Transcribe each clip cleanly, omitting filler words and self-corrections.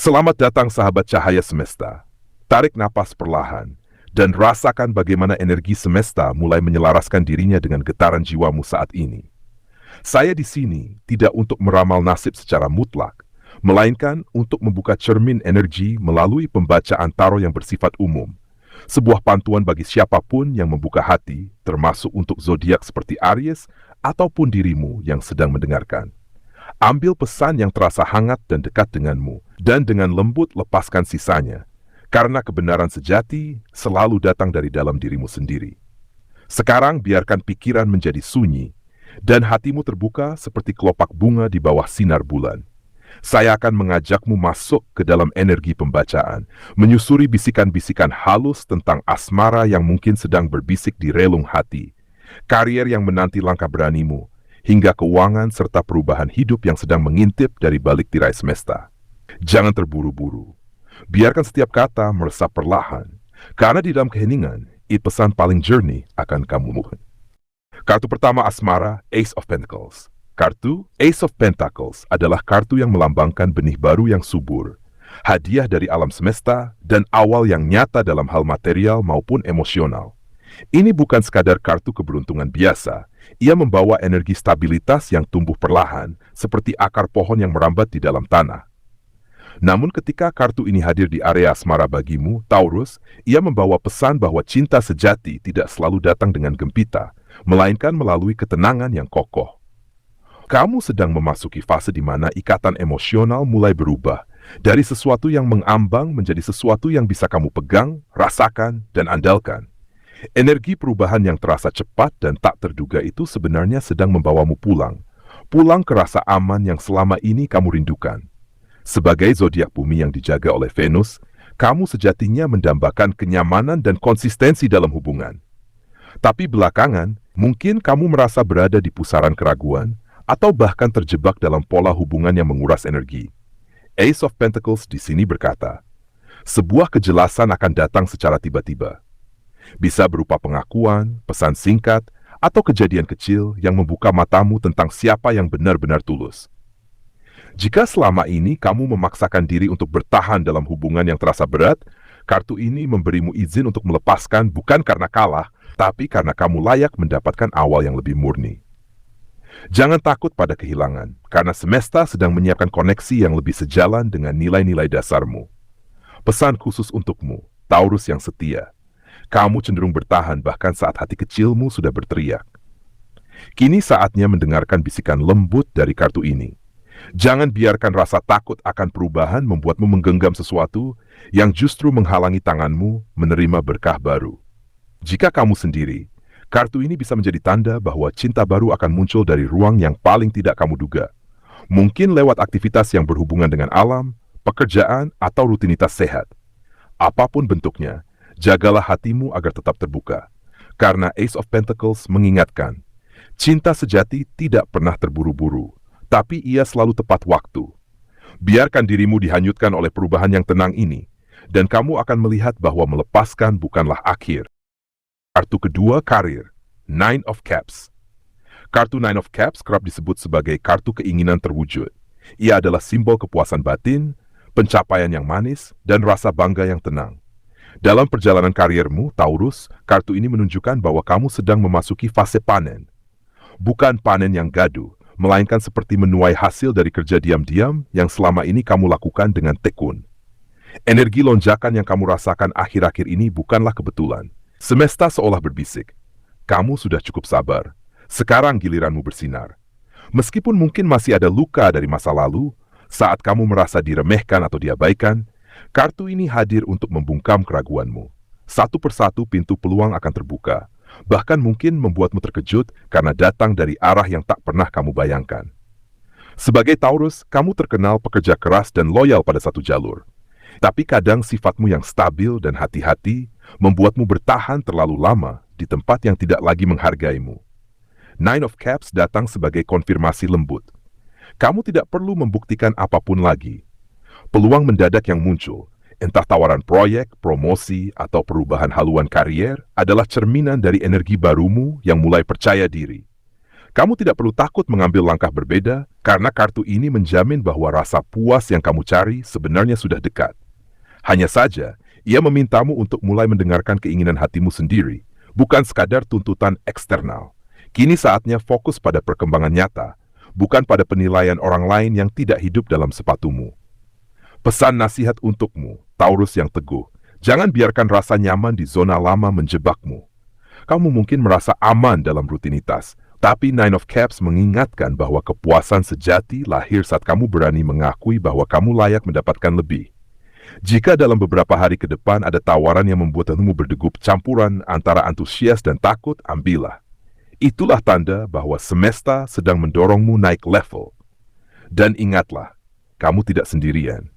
Selamat datang sahabat cahaya semesta. Tarik napas perlahan dan rasakan bagaimana energi semesta mulai menyelaraskan dirinya dengan getaran jiwamu saat ini. Saya di sini tidak untuk meramal nasib secara mutlak, melainkan untuk membuka cermin energi melalui pembacaan tarot yang bersifat umum. Sebuah pantuan bagi siapapun yang membuka hati, termasuk untuk zodiak seperti Aries ataupun dirimu yang sedang mendengarkan. Ambil pesan yang terasa hangat dan dekat denganmu, dan dengan lembut lepaskan sisanya, karena kebenaran sejati selalu datang dari dalam dirimu sendiri. Sekarang biarkan pikiran menjadi sunyi, dan hatimu terbuka seperti kelopak bunga di bawah sinar bulan. Saya akan mengajakmu masuk ke dalam energi pembacaan, menyusuri bisikan-bisikan halus tentang asmara yang mungkin sedang berbisik di relung hati, karier yang menanti langkah beranimu, hingga keuangan serta perubahan hidup yang sedang mengintip dari balik tirai semesta. Jangan terburu-buru. Biarkan setiap kata meresap perlahan, karena di dalam keheningan, pesan paling jernih akan kamu mohon. Kartu pertama asmara, Ace of Pentacles. Kartu Ace of Pentacles adalah kartu yang melambangkan benih baru yang subur, hadiah dari alam semesta, dan awal yang nyata dalam hal material maupun emosional. Ini bukan sekadar kartu keberuntungan biasa, ia membawa energi stabilitas yang tumbuh perlahan, seperti akar pohon yang merambat di dalam tanah. Namun ketika kartu ini hadir di area asmara bagimu, Taurus, ia membawa pesan bahwa cinta sejati tidak selalu datang dengan gempita, melainkan melalui ketenangan yang kokoh. Kamu sedang memasuki fase di mana ikatan emosional mulai berubah, dari sesuatu yang mengambang menjadi sesuatu yang bisa kamu pegang, rasakan, dan andalkan. Energi perubahan yang terasa cepat dan tak terduga itu sebenarnya sedang membawamu pulang ke rasa aman yang selama ini kamu rindukan. Sebagai zodiak bumi yang dijaga oleh Venus, kamu sejatinya mendambakan kenyamanan dan konsistensi dalam hubungan. Tapi belakangan, mungkin kamu merasa berada di pusaran keraguan, atau bahkan terjebak dalam pola hubungan yang menguras energi. Ace of Pentacles di sini berkata, sebuah kejelasan akan datang secara tiba-tiba. Bisa berupa pengakuan, pesan singkat, atau kejadian kecil yang membuka matamu tentang siapa yang benar-benar tulus. Jika selama ini kamu memaksakan diri untuk bertahan dalam hubungan yang terasa berat, kartu ini memberimu izin untuk melepaskan bukan karena kalah, tapi karena kamu layak mendapatkan awal yang lebih murni. Jangan takut pada kehilangan, karena semesta sedang menyiapkan koneksi yang lebih sejalan dengan nilai-nilai dasarmu. Pesan khusus untukmu, Taurus yang setia. Kamu cenderung bertahan bahkan saat hati kecilmu sudah berteriak. Kini saatnya mendengarkan bisikan lembut dari kartu ini. Jangan biarkan rasa takut akan perubahan membuatmu menggenggam sesuatu yang justru menghalangi tanganmu menerima berkah baru. Jika kamu sendiri, kartu ini bisa menjadi tanda bahwa cinta baru akan muncul dari ruang yang paling tidak kamu duga. Mungkin lewat aktivitas yang berhubungan dengan alam, pekerjaan, atau rutinitas sehat. Apapun bentuknya, jagalah hatimu agar tetap terbuka. Karena Ace of Pentacles mengingatkan, cinta sejati tidak pernah terburu-buru, tapi ia selalu tepat waktu. Biarkan dirimu dihanyutkan oleh perubahan yang tenang ini, dan kamu akan melihat bahwa melepaskan bukanlah akhir. Kartu kedua, karir, Nine of Cups. Kartu Nine of Cups kerap disebut sebagai kartu keinginan terwujud. Ia adalah simbol kepuasan batin, pencapaian yang manis, dan rasa bangga yang tenang. Dalam perjalanan kariermu, Taurus, kartu ini menunjukkan bahwa kamu sedang memasuki fase panen. Bukan panen yang gaduh, melainkan seperti menuai hasil dari kerja diam-diam yang selama ini kamu lakukan dengan tekun. Energi lonjakan yang kamu rasakan akhir-akhir ini bukanlah kebetulan. Semesta seolah berbisik, kamu sudah cukup sabar, sekarang giliranmu bersinar. Meskipun mungkin masih ada luka dari masa lalu, saat kamu merasa diremehkan atau diabaikan, kartu ini hadir untuk membungkam keraguanmu. Satu persatu pintu peluang akan terbuka, bahkan mungkin membuatmu terkejut karena datang dari arah yang tak pernah kamu bayangkan. Sebagai Taurus, kamu terkenal pekerja keras dan loyal pada satu jalur. Tapi kadang sifatmu yang stabil dan hati-hati membuatmu bertahan terlalu lama di tempat yang tidak lagi menghargaimu. Nine of Cups datang sebagai konfirmasi lembut. Kamu tidak perlu membuktikan apapun lagi. Peluang mendadak yang muncul, entah tawaran proyek, promosi, atau perubahan haluan karier, adalah cerminan dari energi barumu yang mulai percaya diri. Kamu tidak perlu takut mengambil langkah berbeda karena kartu ini menjamin bahwa rasa puas yang kamu cari sebenarnya sudah dekat. Hanya saja, ia memintamu untuk mulai mendengarkan keinginan hatimu sendiri, bukan sekadar tuntutan eksternal. Kini saatnya fokus pada perkembangan nyata, bukan pada penilaian orang lain yang tidak hidup dalam sepatumu. Pesan nasihat untukmu, Taurus yang teguh, jangan biarkan rasa nyaman di zona lama menjebakmu. Kamu mungkin merasa aman dalam rutinitas, tapi Nine of Cups mengingatkan bahwa kepuasan sejati lahir saat kamu berani mengakui bahwa kamu layak mendapatkan lebih. Jika dalam beberapa hari ke depan ada tawaran yang membuat hatimu berdegup campuran antara antusias dan takut, ambillah. Itulah tanda bahwa semesta sedang mendorongmu naik level. Dan ingatlah, kamu tidak sendirian.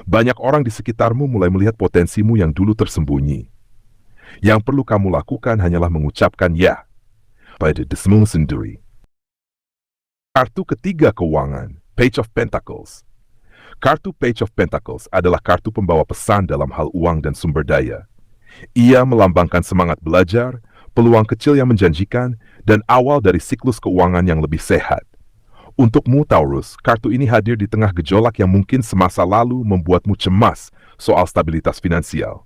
Banyak orang di sekitarmu mulai melihat potensimu yang dulu tersembunyi. Yang perlu kamu lakukan hanyalah mengucapkan ya pada dirimu sendiri. Kartu ketiga keuangan, Page of Pentacles. Kartu Page of Pentacles adalah kartu pembawa pesan dalam hal uang dan sumber daya. Ia melambangkan semangat belajar, peluang kecil yang menjanjikan, dan awal dari siklus keuangan yang lebih sehat. Untukmu, Taurus, kartu ini hadir di tengah gejolak yang mungkin semasa lalu membuatmu cemas soal stabilitas finansial.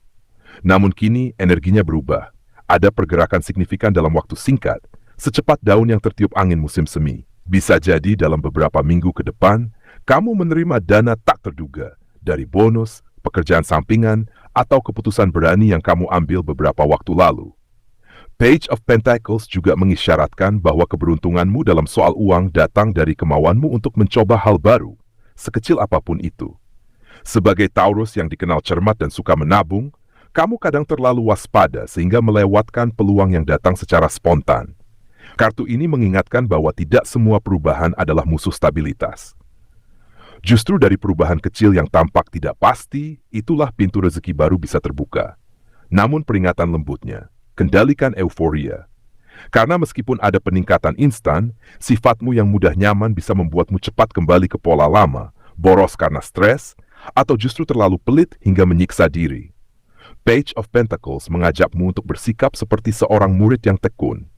Namun kini energinya berubah. Ada pergerakan signifikan dalam waktu singkat, secepat daun yang tertiup angin musim semi. Bisa jadi dalam beberapa minggu ke depan, kamu menerima dana tak terduga dari bonus, pekerjaan sampingan, atau keputusan berani yang kamu ambil beberapa waktu lalu. Page of Pentacles juga mengisyaratkan bahwa keberuntunganmu dalam soal uang datang dari kemauanmu untuk mencoba hal baru, sekecil apapun itu. Sebagai Taurus yang dikenal cermat dan suka menabung, kamu kadang terlalu waspada sehingga melewatkan peluang yang datang secara spontan. Kartu ini mengingatkan bahwa tidak semua perubahan adalah musuh stabilitas. Justru dari perubahan kecil yang tampak tidak pasti, itulah pintu rezeki baru bisa terbuka. Namun peringatan lembutnya, kendalikan euforia. Karena meskipun ada peningkatan instan, sifatmu yang mudah nyaman bisa membuatmu cepat kembali ke pola lama, boros karena stres, atau justru terlalu pelit hingga menyiksa diri. Page of Pentacles mengajakmu untuk bersikap seperti seorang murid yang tekun.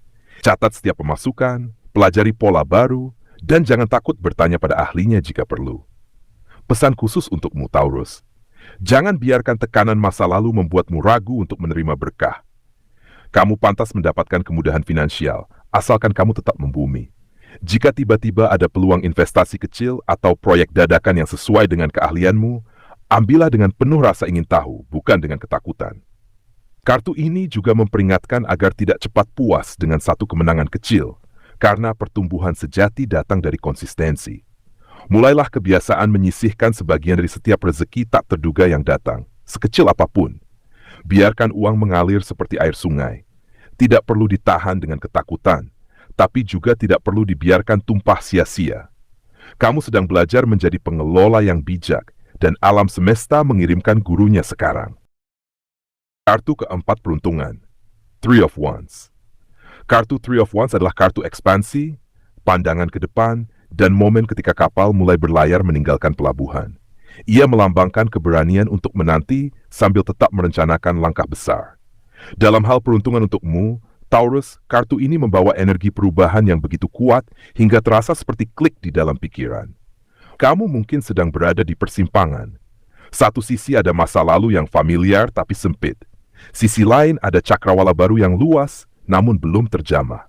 Catat setiap pemasukan, pelajari pola baru, dan jangan takut bertanya pada ahlinya jika perlu. Pesan khusus untukmu, Taurus. Jangan biarkan tekanan masa lalu membuatmu ragu untuk menerima berkah. Kamu pantas mendapatkan kemudahan finansial, asalkan kamu tetap membumi. Jika tiba-tiba ada peluang investasi kecil atau proyek dadakan yang sesuai dengan keahlianmu, ambillah dengan penuh rasa ingin tahu, bukan dengan ketakutan. Kartu ini juga memperingatkan agar tidak cepat puas dengan satu kemenangan kecil, karena pertumbuhan sejati datang dari konsistensi. Mulailah kebiasaan menyisihkan sebagian dari setiap rezeki tak terduga yang datang, sekecil apapun. Biarkan uang mengalir seperti air sungai. Tidak perlu ditahan dengan ketakutan, tapi juga tidak perlu dibiarkan tumpah sia-sia. Kamu sedang belajar menjadi pengelola yang bijak, dan alam semesta mengirimkan gurunya sekarang. Kartu keempat peruntungan, Three of Wands. Kartu Three of Wands adalah kartu ekspansi, pandangan ke depan, dan momen ketika kapal mulai berlayar meninggalkan pelabuhan. Ia melambangkan keberanian untuk menanti sambil tetap merencanakan langkah besar. Dalam hal peruntungan untukmu, Taurus, kartu ini membawa energi perubahan yang begitu kuat hingga terasa seperti klik di dalam pikiran. Kamu mungkin sedang berada di persimpangan. Satu sisi ada masa lalu yang familiar tapi sempit. Sisi lain ada cakrawala baru yang luas, namun belum terjamah.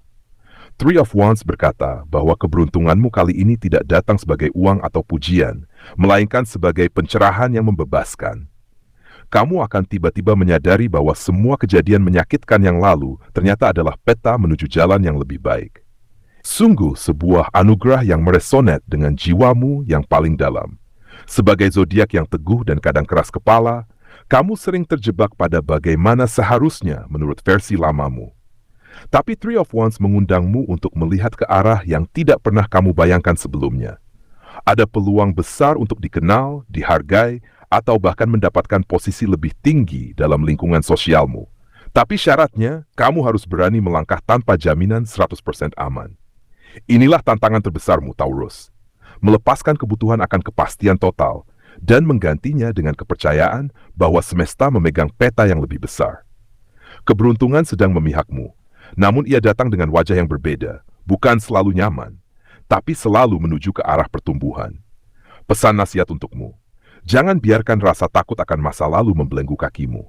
Three of Wands berkata bahwa keberuntunganmu kali ini tidak datang sebagai uang atau pujian, melainkan sebagai pencerahan yang membebaskan. Kamu akan tiba-tiba menyadari bahwa semua kejadian menyakitkan yang lalu ternyata adalah peta menuju jalan yang lebih baik. Sungguh sebuah anugerah yang meresonet dengan jiwamu yang paling dalam. Sebagai zodiak yang teguh dan kadang keras kepala, kamu sering terjebak pada bagaimana seharusnya menurut versi lamamu. Tapi Three of Wands mengundangmu untuk melihat ke arah yang tidak pernah kamu bayangkan sebelumnya. Ada peluang besar untuk dikenal, dihargai, atau bahkan mendapatkan posisi lebih tinggi dalam lingkungan sosialmu. Tapi syaratnya, kamu harus berani melangkah tanpa jaminan 100% aman. Inilah tantangan terbesarmu, Taurus. Melepaskan kebutuhan akan kepastian total, dan menggantinya dengan kepercayaan bahwa semesta memegang peta yang lebih besar. Keberuntungan sedang memihakmu, namun ia datang dengan wajah yang berbeda, bukan selalu nyaman, tapi selalu menuju ke arah pertumbuhan. Pesan nasihat untukmu, jangan biarkan rasa takut akan masa lalu membelenggu kakimu.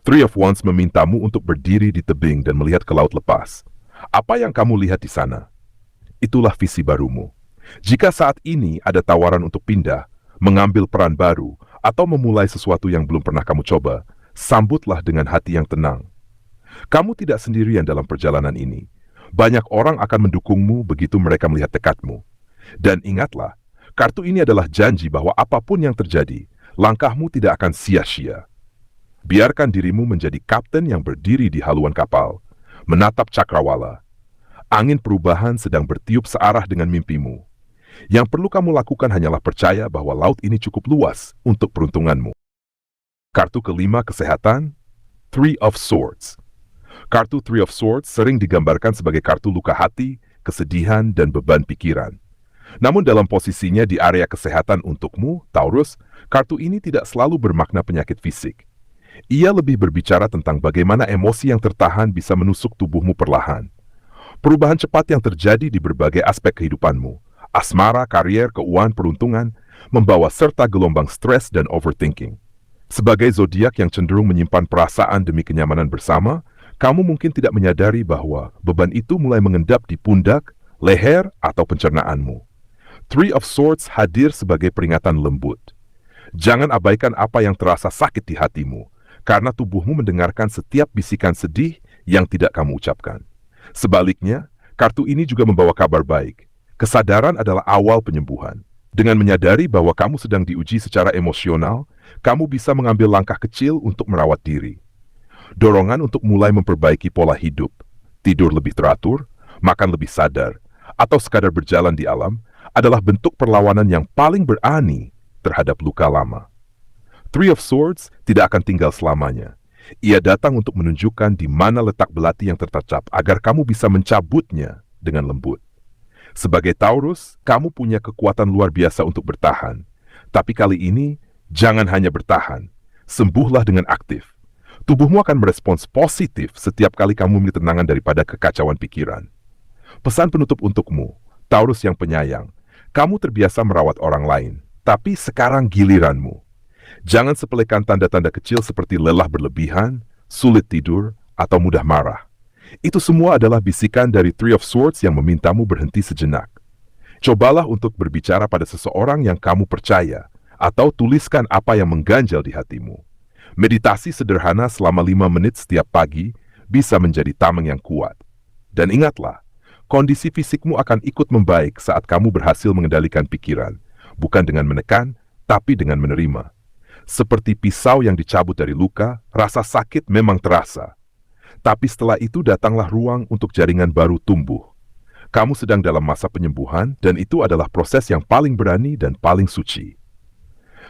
Three of Wands memintamu untuk berdiri di tebing dan melihat ke laut lepas. Apa yang kamu lihat di sana? Itulah visi barumu. Jika saat ini ada tawaran untuk pindah, mengambil peran baru, atau memulai sesuatu yang belum pernah kamu coba, sambutlah dengan hati yang tenang. Kamu tidak sendirian dalam perjalanan ini. Banyak orang akan mendukungmu begitu mereka melihat tekadmu. Dan ingatlah, kartu ini adalah janji bahwa apapun yang terjadi, langkahmu tidak akan sia-sia. Biarkan dirimu menjadi kapten yang berdiri di haluan kapal, menatap cakrawala. Angin perubahan sedang bertiup searah dengan mimpimu. Yang perlu kamu lakukan hanyalah percaya bahwa laut ini cukup luas untuk peruntunganmu. Kartu kelima kesehatan, Three of Swords. Kartu Three of Swords sering digambarkan sebagai kartu luka hati, kesedihan, dan beban pikiran. Namun dalam posisinya di area kesehatan untukmu, Taurus, kartu ini tidak selalu bermakna penyakit fisik. Ia lebih berbicara tentang bagaimana emosi yang tertahan bisa menusuk tubuhmu perlahan. Perubahan cepat yang terjadi di berbagai aspek kehidupanmu, asmara, karier, keuangan, peruntungan, membawa serta gelombang stres dan overthinking. Sebagai zodiak yang cenderung menyimpan perasaan demi kenyamanan bersama, kamu mungkin tidak menyadari bahwa beban itu mulai mengendap di pundak, leher, atau pencernaanmu. Three of Swords hadir sebagai peringatan lembut. Jangan abaikan apa yang terasa sakit di hatimu, karena tubuhmu mendengarkan setiap bisikan sedih yang tidak kamu ucapkan. Sebaliknya, kartu ini juga membawa kabar baik. Kesadaran adalah awal penyembuhan. Dengan menyadari bahwa kamu sedang diuji secara emosional, kamu bisa mengambil langkah kecil untuk merawat diri. Dorongan untuk mulai memperbaiki pola hidup, tidur lebih teratur, makan lebih sadar, atau sekadar berjalan di alam adalah bentuk perlawanan yang paling berani terhadap luka lama. Three of Swords tidak akan tinggal selamanya. Ia datang untuk menunjukkan di mana letak belati yang tertancap agar kamu bisa mencabutnya dengan lembut. Sebagai Taurus, kamu punya kekuatan luar biasa untuk bertahan. Tapi kali ini, jangan hanya bertahan. Sembuhlah dengan aktif. Tubuhmu akan merespons positif setiap kali kamu memilih tenangan daripada kekacauan pikiran. Pesan penutup untukmu, Taurus yang penyayang. Kamu terbiasa merawat orang lain, tapi sekarang giliranmu. Jangan sepelekan tanda-tanda kecil seperti lelah berlebihan, sulit tidur, atau mudah marah. Itu semua adalah bisikan dari Three of Swords yang memintamu berhenti sejenak. Cobalah untuk berbicara pada seseorang yang kamu percaya, atau tuliskan apa yang mengganjal di hatimu. Meditasi sederhana selama 5 menit setiap pagi bisa menjadi tameng yang kuat. Dan ingatlah, kondisi fisikmu akan ikut membaik saat kamu berhasil mengendalikan pikiran, bukan dengan menekan, tapi dengan menerima. Seperti pisau yang dicabut dari luka, rasa sakit memang terasa. Tapi setelah itu datanglah ruang untuk jaringan baru tumbuh. Kamu sedang dalam masa penyembuhan dan itu adalah proses yang paling berani dan paling suci.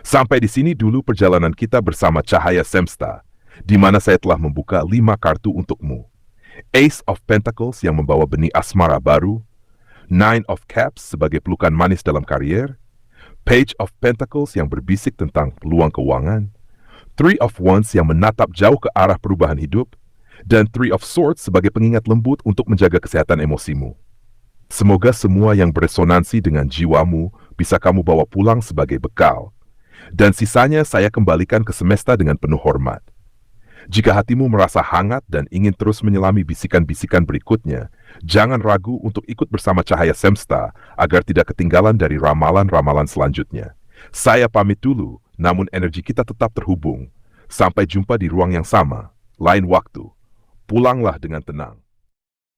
Sampai di sini dulu perjalanan kita bersama Cahaya Semesta, di mana saya telah membuka 5 kartu untukmu. Ace of Pentacles yang membawa benih asmara baru, Nine of Cups sebagai pelukan manis dalam karier, Page of Pentacles yang berbisik tentang peluang keuangan, Three of Wands yang menatap jauh ke arah perubahan hidup, dan Three of Swords sebagai pengingat lembut untuk menjaga kesehatan emosimu. Semoga semua yang beresonansi dengan jiwamu bisa kamu bawa pulang sebagai bekal. Dan sisanya saya kembalikan ke semesta dengan penuh hormat. Jika hatimu merasa hangat dan ingin terus menyelami bisikan-bisikan berikutnya, jangan ragu untuk ikut bersama Cahaya Semesta agar tidak ketinggalan dari ramalan-ramalan selanjutnya. Saya pamit dulu, namun energi kita tetap terhubung. Sampai jumpa di ruang yang sama, lain waktu. Pulanglah dengan tenang.